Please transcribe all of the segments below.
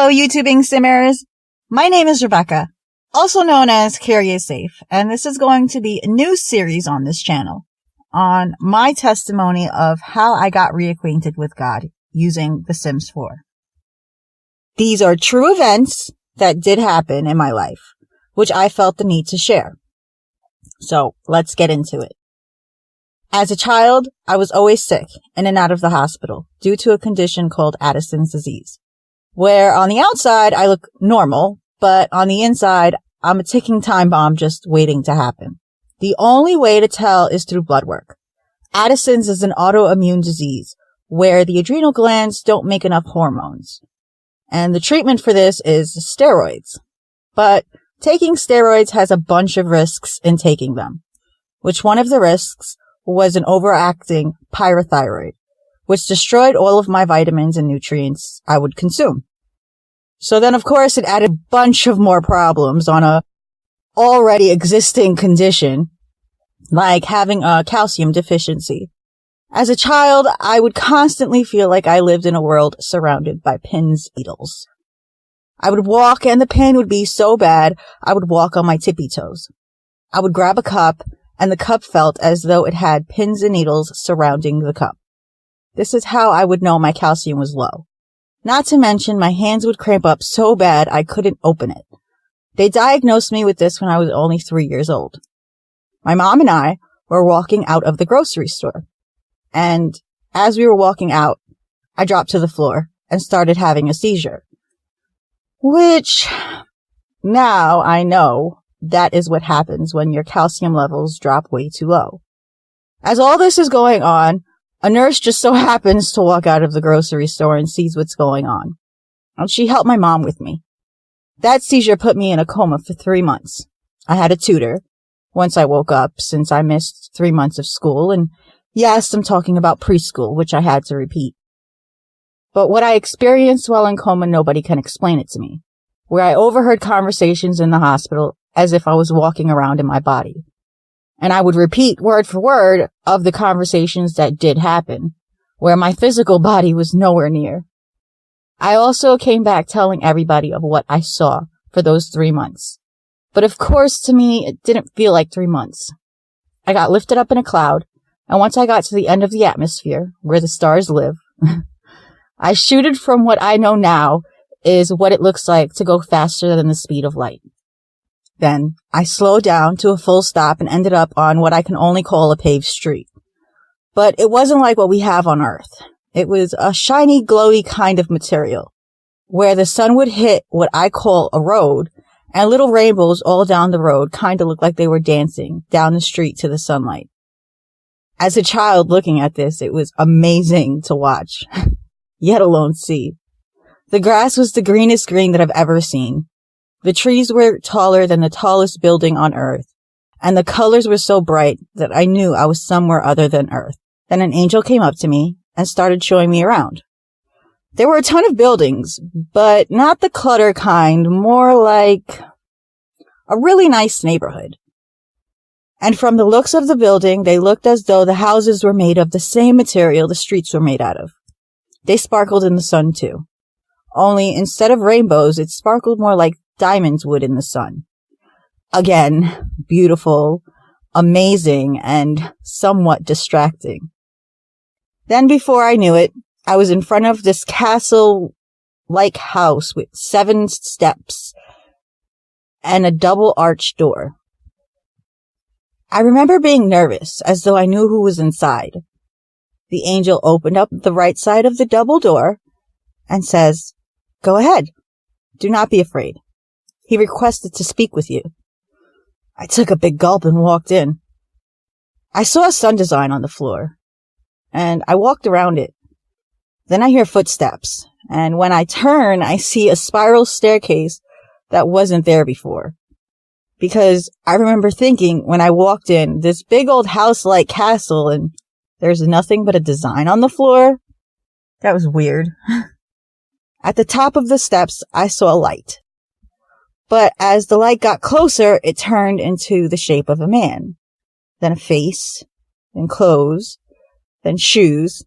Hello, YouTubing simmers. My name is Rebecca, also known as Carrie is Safe, and this is going to be a new series on this channel on my testimony of how I got reacquainted with God using The Sims 4. These are true events that did happen in my life, which I felt the need to share. So let's get into it. As a child, I was always sick, in and out of the hospital, due to a condition called Addison's disease, where on the outside I look normal, but on the inside I'm a ticking time bomb just waiting to happen. The only way to tell is through blood work. Addison's is an autoimmune disease where the adrenal glands don't make enough hormones. And the treatment for this is steroids. But taking steroids has a bunch of risks in taking them, which one of the risks was an overacting pyrothyroid, which destroyed all of my vitamins and nutrients I would consume. So then, of course, it added a bunch of more problems on a already existing condition, like having a calcium deficiency. As a child, I would constantly feel like I lived in a world surrounded by pins and needles. I would walk and the pain would be so bad, I would walk on my tippy toes. I would grab a cup and the cup felt as though it had pins and needles surrounding the cup. This is how I would know my calcium was low. Not to mention, my hands would cramp up so bad I couldn't open it. They diagnosed me with this when I was only 3 years old. My mom and I were walking out of the grocery store. And as we were walking out, I dropped to the floor and started having a seizure. Which, now I know that is what happens when your calcium levels drop way too low. As all this is going on, a nurse just so happens to walk out of the grocery store and sees what's going on. And she helped my mom with me. That seizure put me in a coma for 3 months. I had a tutor once I woke up since I missed 3 months of school. And yes, I'm talking about preschool, which I had to repeat. But what I experienced while in coma, nobody can explain it to me. Where I overheard conversations in the hospital as if I was walking around in my body. And I would repeat word for word of the conversations that did happen, where my physical body was nowhere near. I also came back telling everybody of what I saw for those 3 months. But of course, to me, it didn't feel like 3 months. I got lifted up in a cloud, and once I got to the end of the atmosphere, where the stars live, I shooted from what I know now is what it looks like to go faster than the speed of light. Then I slowed down to a full stop and ended up on what I can only call a paved street. But it wasn't like what we have on Earth. It was a shiny, glowy kind of material, where the sun would hit what I call a road, and little rainbows all down the road kind of looked like they were dancing down the street to the sunlight. As a child looking at this, it was amazing to watch, yet alone see. The grass was the greenest green that I've ever seen. The trees were taller than the tallest building on Earth, and the colors were so bright that I knew I was somewhere other than Earth. Then an angel came up to me and started showing me around. There were a ton of buildings, but not the clutter kind, more like a really nice neighborhood. And from the looks of the building, they looked as though the houses were made of the same material the streets were made out of. They sparkled in the sun too. Only instead of rainbows, it sparkled more like diamonds would in the sun. Again, beautiful, amazing, and somewhat distracting. Then before I knew it, I was in front of this castle-like house with 7 steps and a double-arched door. I remember being nervous, as though I knew who was inside. The angel opened up the right side of the double door and says, "Go ahead. Do not be afraid." He requested to speak with you. I took a big gulp and walked in. I saw a sun design on the floor, and I walked around it. Then I hear footsteps, and when I turn, I see a spiral staircase that wasn't there before. Because I remember thinking when I walked in, this big old house-like castle, and there's nothing but a design on the floor? That was weird. At the top of the steps, I saw a light. But as the light got closer, it turned into the shape of a man. Then a face, then clothes, then shoes.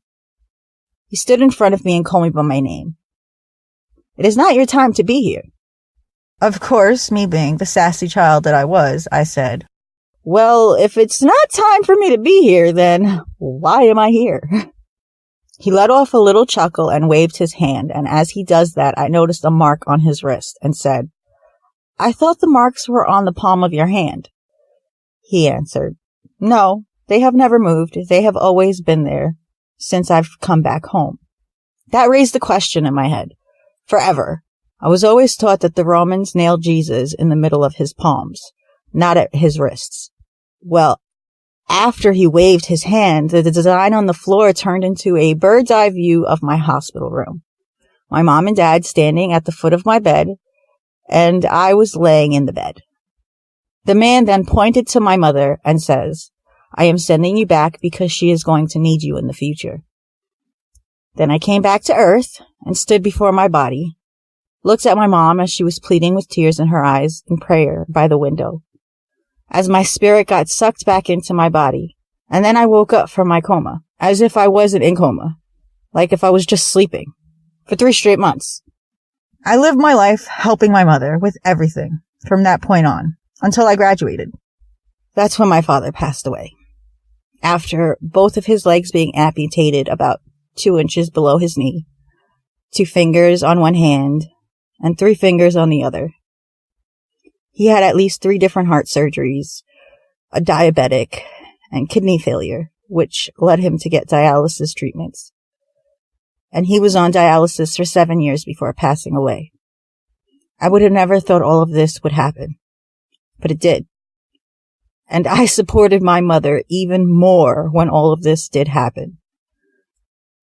He stood in front of me and called me by my name. It is not your time to be here. Of course, me being the sassy child that I was, I said, well, if it's not time for me to be here, then why am I here? He let off a little chuckle and waved his hand, and as he does that, I noticed a mark on his wrist and said, I thought the marks were on the palm of your hand. He answered, no, they have never moved. They have always been there since I've come back home. That raised a question in my head. Forever. I was always taught that the Romans nailed Jesus in the middle of his palms, not at his wrists. Well, after he waved his hand, the design on the floor turned into a bird's eye view of my hospital room. My mom and dad standing at the foot of my bed, and I was laying in the bed. The man then pointed to my mother and says, I am sending you back because she is going to need you in the future. Then I came back to earth and stood before my body, looked at my mom as she was pleading with tears in her eyes in prayer by the window, as my spirit got sucked back into my body, and then I woke up from my coma, as if I wasn't in coma, like if I was just sleeping, for 3 straight months. I lived my life helping my mother with everything from that point on, until I graduated. That's when my father passed away. After both of his legs being amputated about 2 inches below his knee, 2 fingers on one hand, and 3 fingers on the other. He had at least 3 different heart surgeries, a diabetic, and kidney failure, which led him to get dialysis treatments. And he was on dialysis for 7 years before passing away. I would have never thought all of this would happen, but it did. And I supported my mother even more when all of this did happen.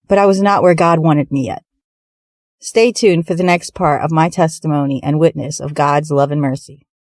But I was not where God wanted me yet. Stay tuned for the next part of my testimony and witness of God's love and mercy.